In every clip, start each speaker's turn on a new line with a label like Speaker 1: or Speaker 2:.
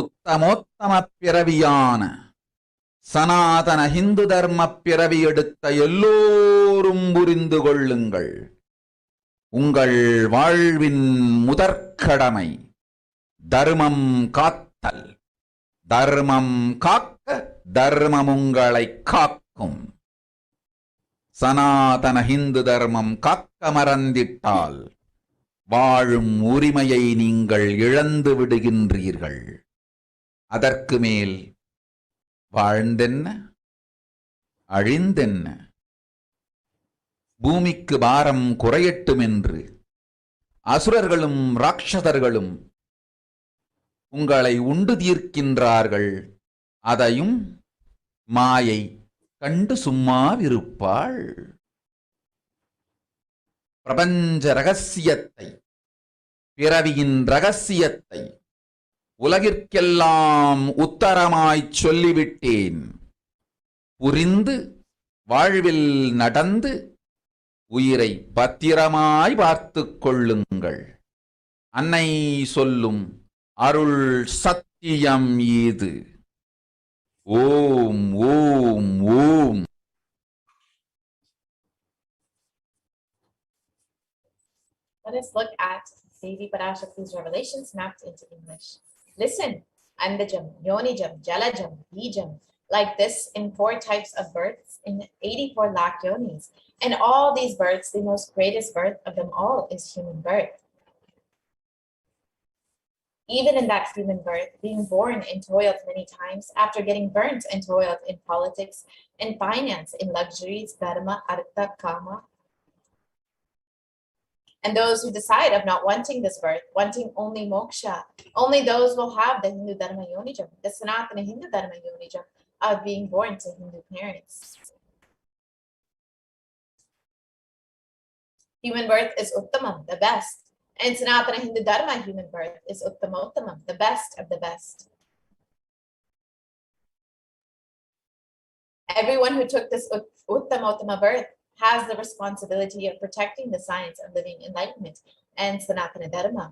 Speaker 1: உத்தமோத்தம பிறவியான சனாதன ஹிந்து தர்ம பிறவி எடுத்த எல்லோரும் புரிந்து கொள்ளுங்கள். உங்கள் வாழ்வின் முதற்கடமை தர்மம் காத்தல். தர்மம் காக்க தர்மம் உங்களை காக்கும். சனாதன ஹிந்து தர்மம் காக்க மறந்திட்டால் வாழும் உரிமையை நீங்கள் இழந்து விடுகின்றீர்கள். அதற்கு மேல் வாழ்ந்தென்ன அழிந்தென்ன? பூமிக்கு பாரம் குறையட்டும் என்று அசுரர்களும் ராட்சதர்களும் உங்களை உண்டு தீர்க்கின்றார்கள். அதையும் மாயை கண்டு சும்மாவிருப்பாள். பிரபஞ்ச ரகசியத்தை, பிறவியின் ரகசியத்தை உலகிற்கெல்லாம் உத்தரமாய்ச் சொல்லிவிட்டேன். புரிந்து வாழ்வில் நடந்து உயிரை பத்திரமாய் பார்த்துக் கொள்ளுங்கள். அன்னை சொல்லும் அருள் சத்தியம் இது. ஓம் ஓம் ஓம்.
Speaker 2: Let us look at Devi Parashakti's revelations mapped into English. Listen, Andajam, Yonijam, Jalajam, Bijam, like this in 4 types of births in 84 lakh yonis. And all these births, the most greatest birth of them all is human birth. Even in that human birth, being born and toiled many times, after getting burnt and toiled in politics, in finance, in luxuries, dharma, artha, kama, and those who decide of not wanting this birth, wanting only moksha, only those will have the Hindu Dharma Yonijam, the Sanatana Hindu Dharma Yonijam of being born to Hindu parents. Human birth is Uttamam, the best. And Sanatana Hindu Dharma human birth is Uttamottamam, the best of the best. Everyone who took this Uttamottama birth has the responsibility of protecting the science of living enlightenment and Sanatana Dharma.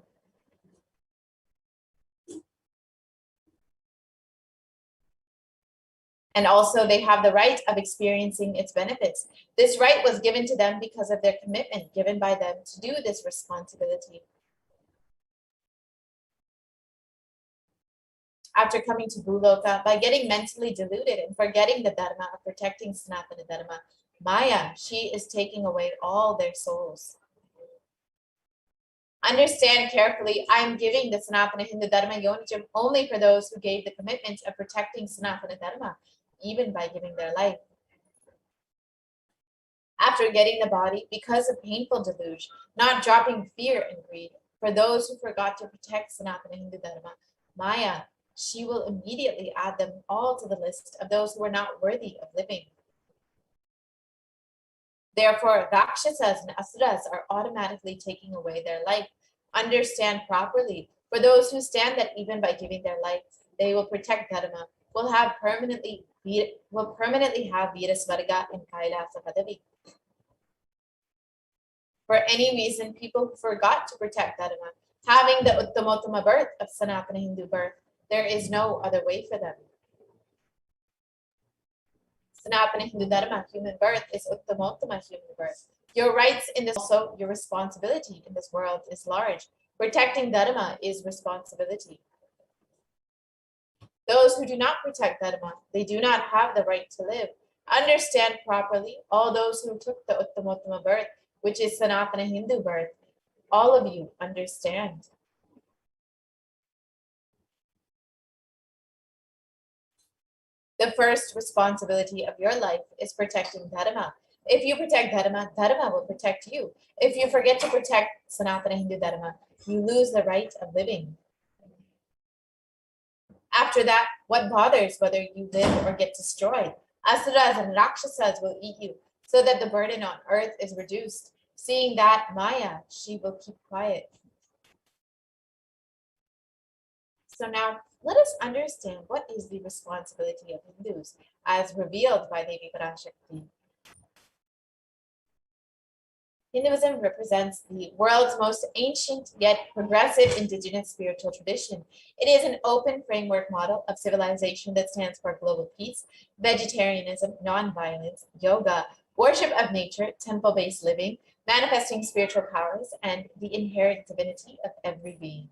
Speaker 2: And also they have the right of experiencing its benefits. This right was given to them because of their commitment given by them to do this responsibility. After coming to Bhuloka, by getting mentally deluded and forgetting the Dharma of protecting Sanatana Dharma, Maya, she is taking away all their souls. Understand carefully, I am giving the Sanatana Hindu Dharma Yonijam only for those who gave the commitment of protecting Sanatana Dharma, even by giving their life. After getting the body, because of painful deluge, not dropping fear and greed, for those who forgot to protect Sanatana Hindu Dharma, Maya, she will immediately add them all to the list of those who are not worthy of living. Therefore, Rakshasas and Asuras are automatically taking away their life. Understand properly, for those who stand that even by giving their life, they will protect Dharma, will permanently have Virasvarga and Kailasa Padavi. For any reason, people who forgot to protect Dharma, having the Uttamottama birth of Sanatana Hindu birth, there is no other way for them. Sanatana Hindu Dharma human birth is Uttamottama human birth. Your rights in this, also your responsibility in this world is large. Protecting Dharma is responsibility. Those who do not protect Dharma, they do not have the right to live. Understand properly, all those who took the Uttamottama birth, which is Sanatana Hindu birth, all of you understand. The first responsibility of your life is protecting Dharma. If you protect Dharma, Dharma will protect you. If you forget to protect Sanatana Hindu Dharma, you lose the right of living. After that, what bothers whether you live or get destroyed? Asuras and Rakshasas will eat you, so that the burden on earth is reduced. Seeing that, Maya, she will keep quiet. So now, let us understand what is the responsibility of Hindus as revealed by Devi Parashakti. Hinduism represents the world's most ancient yet progressive indigenous spiritual tradition. It is an open framework model of civilization that stands for global peace, vegetarianism, non-violence, yoga, worship of nature, temple-based living, manifesting spiritual powers, and the inherent divinity of every being.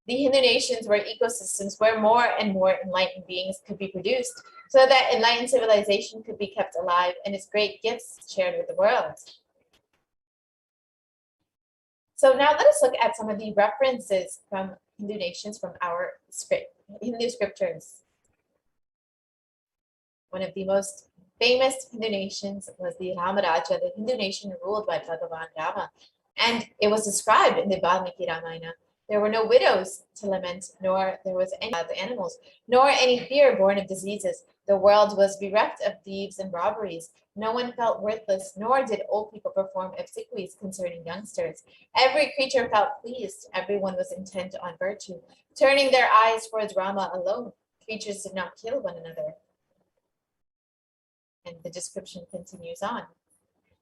Speaker 2: The Hindu nations were ecosystems where more and more enlightened beings could be produced, so that enlightened civilization could be kept alive and its great gifts shared with the world. So now let us look at some of the references from Hindu nations from our Hindu scriptures. One of the most famous Hindu nations was the Ramaraja, the Hindu nation ruled by Bhagavan Rama, and it was described in the Valmiki Ramayana. There were no widows to lament, nor there was any of the animals, nor any fear born of diseases. The world was bereft of thieves and robberies. No one felt worthless, nor did old people perform obsequies concerning youngsters. Every creature felt pleased. Everyone was intent on virtue, turning their eyes towards Rama alone. Creatures did not kill one another. And the description continues on.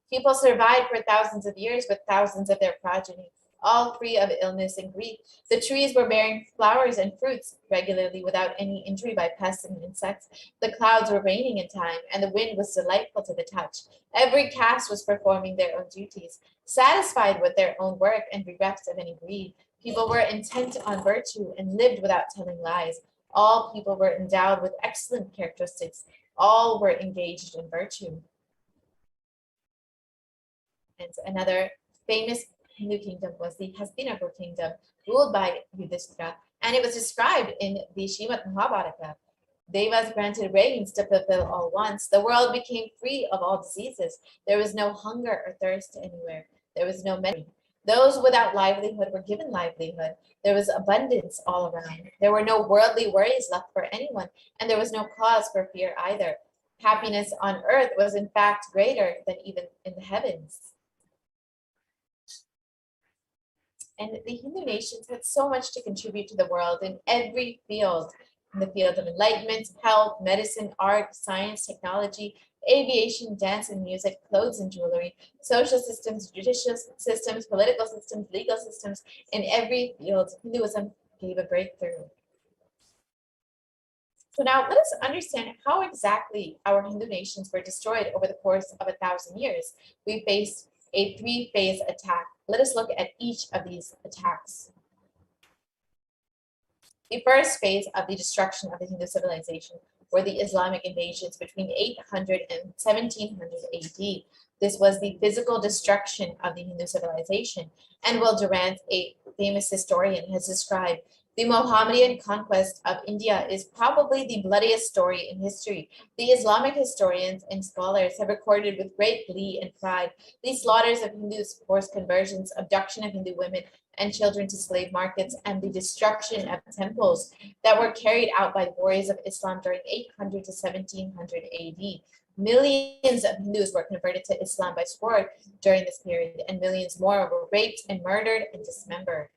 Speaker 2: People survived for thousands of years with thousands of their progeny, all free of illness and grief. The trees were bearing flowers and fruits regularly without any injury by pests and insects. The clouds were raining in time, and the wind was delightful to the touch. Every caste was performing their own duties, satisfied with their own work and bereft of any greed. People were intent on virtue and lived without telling lies. All people were endowed with excellent characteristics. All were engaged in virtue. And another famous Hindu kingdom was the Hastinapur kingdom, ruled by Yudhishthira, and it was described in the Srimad Mahabharata. Devas granted rains to fulfill all wants. The world became free of all diseases. There was no hunger or thirst anywhere. There was no misery. Those without livelihood were given livelihood. There was abundance all around. There were no worldly worries left for anyone, and there was no cause for fear either. Happiness on earth was in fact greater than even in the heavens. And the Hindu nations had so much to contribute to the world in every field, in the field of enlightenment, health, medicine, art, science, technology, aviation, dance and music, clothes and jewelry, social systems, judicial systems, political systems, legal systems. In every field, Hinduism gave a breakthrough. So now let us understand how exactly our Hindu nations were destroyed over the course of 1,000 years. We faced a three-phase attack. Let us look at each of these attacks. The first phase of the destruction of the Hindu civilization were the Islamic invasions between 800 and 1700 AD. This was the physical destruction of the Hindu civilization, and Will Durant, a famous historian, has described the Mohammedan conquest of India is probably the bloodiest story in history. The Islamic historians and scholars have recorded with great glee and pride these slaughters of Hindus, forced conversions, abduction of Hindu women and children to slave markets, and the destruction of temples that were carried out by the warriors of Islam during 800 to 1700 AD. Millions of Hindus were converted to Islam by sword during this period, and millions more were raped and murdered and dismembered.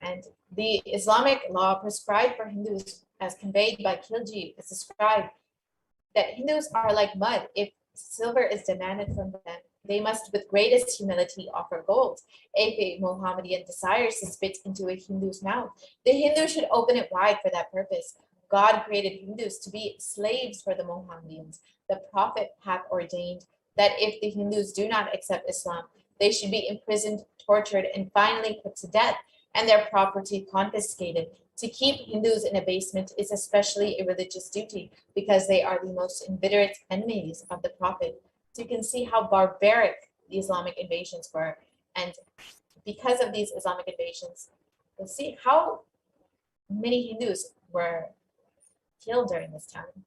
Speaker 2: And the Islamic law prescribed for Hindus, as conveyed by Khilji, is described that Hindus are like mud. If silver is demanded from them, they must with greatest humility offer gold. If a Mohammedan desires to spit into a Hindu's mouth, the Hindu should open it wide for that purpose. God created Hindus to be slaves for the Mohammedans. The Prophet hath ordained that if the Hindus do not accept Islam, they should be imprisoned, tortured, and finally put to death, and their property confiscated. To keep Hindus in abasement is especially a religious duty because they are the most inveterate enemies of the Prophet. So you can see how barbaric the Islamic invasions were. And because of these Islamic invasions, you'll see how many Hindus were killed during this time.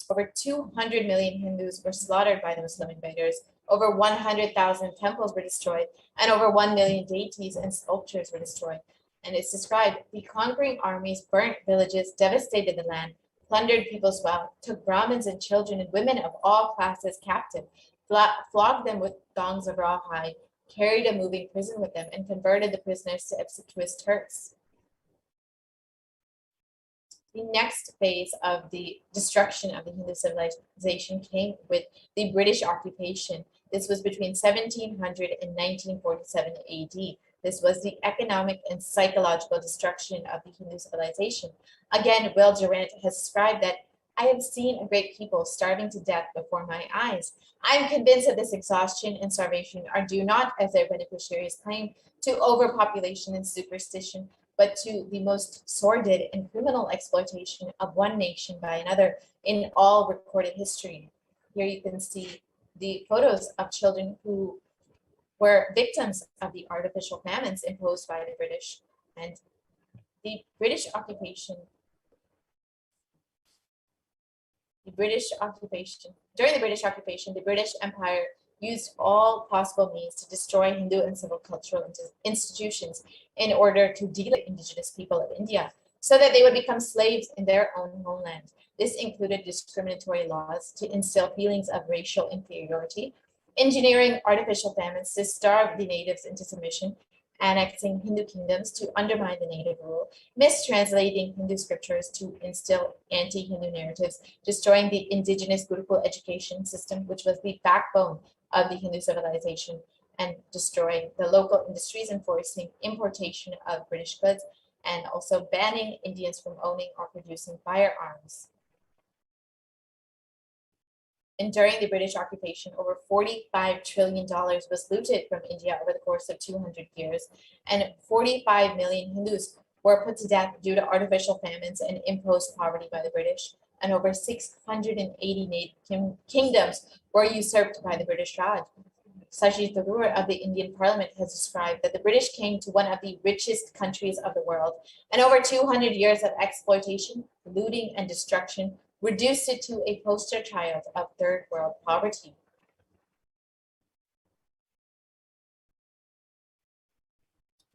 Speaker 2: Over 200 million Hindus were slaughtered by the Muslim invaders. Over 100,000 temples were destroyed, and over 1 million deities and sculptures were destroyed. And it's described, the conquering armies burnt villages, devastated the land, plundered people's wealth, took Brahmins and children and women of all classes captive, flogged them with thongs of rawhide, carried a moving prison with them, and converted the prisoners to obsequious Turks. The next phase of the destruction of the Hindu civilization came with the British occupation. This was between 1700 and 1947 AD. This was the economic and psychological destruction of the Hindu civilization. Again, Will Durant has described that I have seen a great people starving to death before my eyes. I am convinced that this exhaustion and starvation are due not, as their beneficiaries claim, to overpopulation and superstition, but to the most sordid and criminal exploitation of one nation by another in all recorded history. Here you can see the photos of children who were victims of the artificial famines imposed by the British. And the British occupation, during the British occupation, the British Empire used all possible means to destroy Hindu and civil cultural institutions in order to delete indigenous people of India so that they would become slaves in their own homeland. This included discriminatory laws to instill feelings of racial inferiority, engineering artificial famines to starve the natives into submission, annexing Hindu kingdoms to undermine the native rule, mistranslating Hindu scriptures to instill anti-Hindu narratives, destroying the indigenous Gurukul education system, which was the backbone of the Hindu civilization, and destroying the local industries, enforcing importation of British goods, and also banning Indians from owning or producing firearms. And during the British occupation, over $45 trillion was looted from India over the course of 200 years, and 45 million Hindus were put to death due to artificial famines and imposed poverty by the British, and over 680 native kingdoms were usurped by the British Raj. Sashi Tharoor of the Indian Parliament has described that the British came to one of the richest countries of the world, and over 200 years of exploitation, looting, and destruction reduced it to a poster child of third world poverty.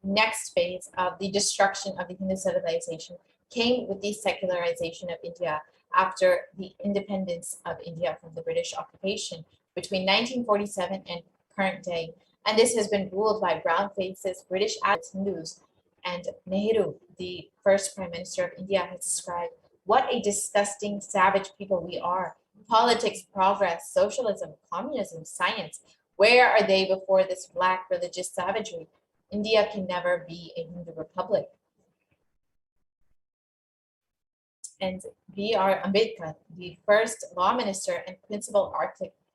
Speaker 2: Next phase of the destruction of the Hindu civilization came with the secularization of India after the independence of India from the British occupation between 1947 and current day. And this has been ruled by brown faces, British Hindus, and Nehru, the first Prime Minister of India, has described what a disgusting, savage people we are. Politics, progress, socialism, communism, science. Where are they before this black religious savagery? India can never be a Hindu republic. And B.R. Ambedkar, the first law minister and principal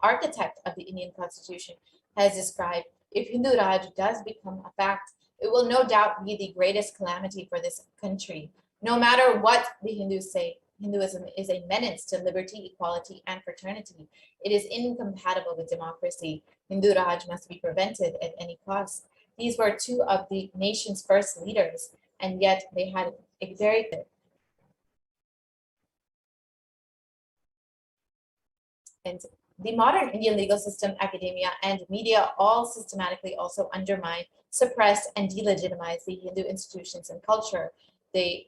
Speaker 2: architect of the Indian Constitution, has described, if Hindu Raj does become a fact, it will no doubt be the greatest calamity for this country. No matter what the Hindus say, Hinduism is a menace to liberty, equality, and fraternity. It is incompatible with democracy. Hindu Raj must be prevented at any cost. These were two of the nation's first leaders, and yet they had a very good. And the modern Indian legal system, academia, and media all systematically also undermine, suppress, and delegitimize the Hindu institutions and culture. The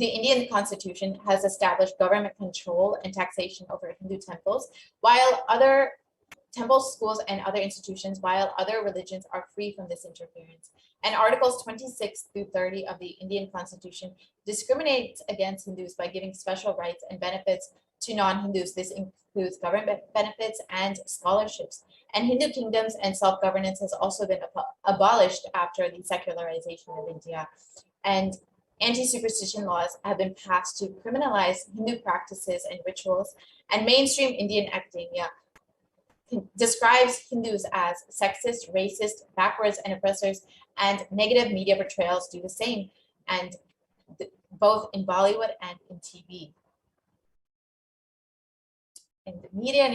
Speaker 2: Indian Constitution has established government control and taxation over Hindu temples, while other temples, schools, and other institutions, while other religions are free from this interference. And Articles 26 through 30 of the Indian Constitution discriminate against Hindus by giving special rights and benefits to non-Hindus. This includes government benefits and scholarships. And Hindu kingdoms and self-governance has also been abolished after the secularization of India. And anti-superstition laws have been passed to criminalize Hindu practices and rituals, and mainstream Indian academia describes Hindus as sexist, racist, backwards, and oppressors, and negative media portrayals do the same, and both in Bollywood and in TV. And media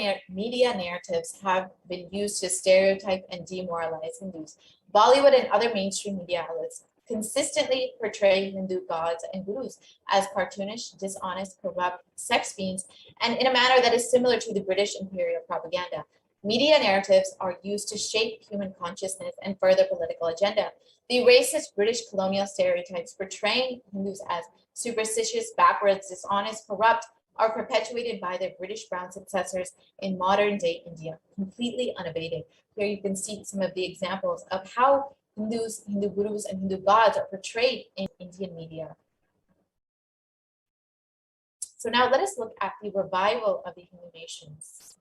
Speaker 2: narratives have been used to stereotype and demoralize Hindus. Bollywood and other mainstream media outlets consistently portray Hindu gods and gurus as cartoonish, dishonest, corrupt, sex fiends, and in a manner that is similar to the British imperial propaganda. Media narratives are used to shape human consciousness and further political agenda. The racist British colonial stereotypes portraying Hindus as superstitious, backwards, dishonest, corrupt are perpetuated by their British brown successors in modern day India, completely unabated. Here you can see some of the examples of how Hindus, Hindu gurus, and Hindu gods are portrayed in Indian media. So now let us look at the revival of the Hindu nations.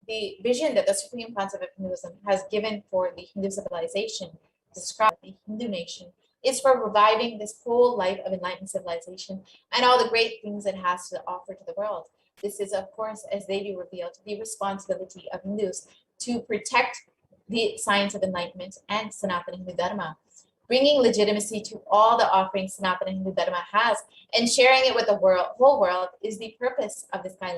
Speaker 2: The vision that the Supreme Concept of Hinduism has given for the Hindu civilization, described the Hindu nation, is for reviving this whole life of enlightened civilization and all the great things it has to offer to the world. This is, of course, as they be revealed, the responsibility of Hindus to protect the science of enlightenment and Sanatana Hindu Dharma, bringing legitimacy to all the offerings Sanatana Hindu Dharma has, and sharing it with the whole world is the purpose of this Kaila.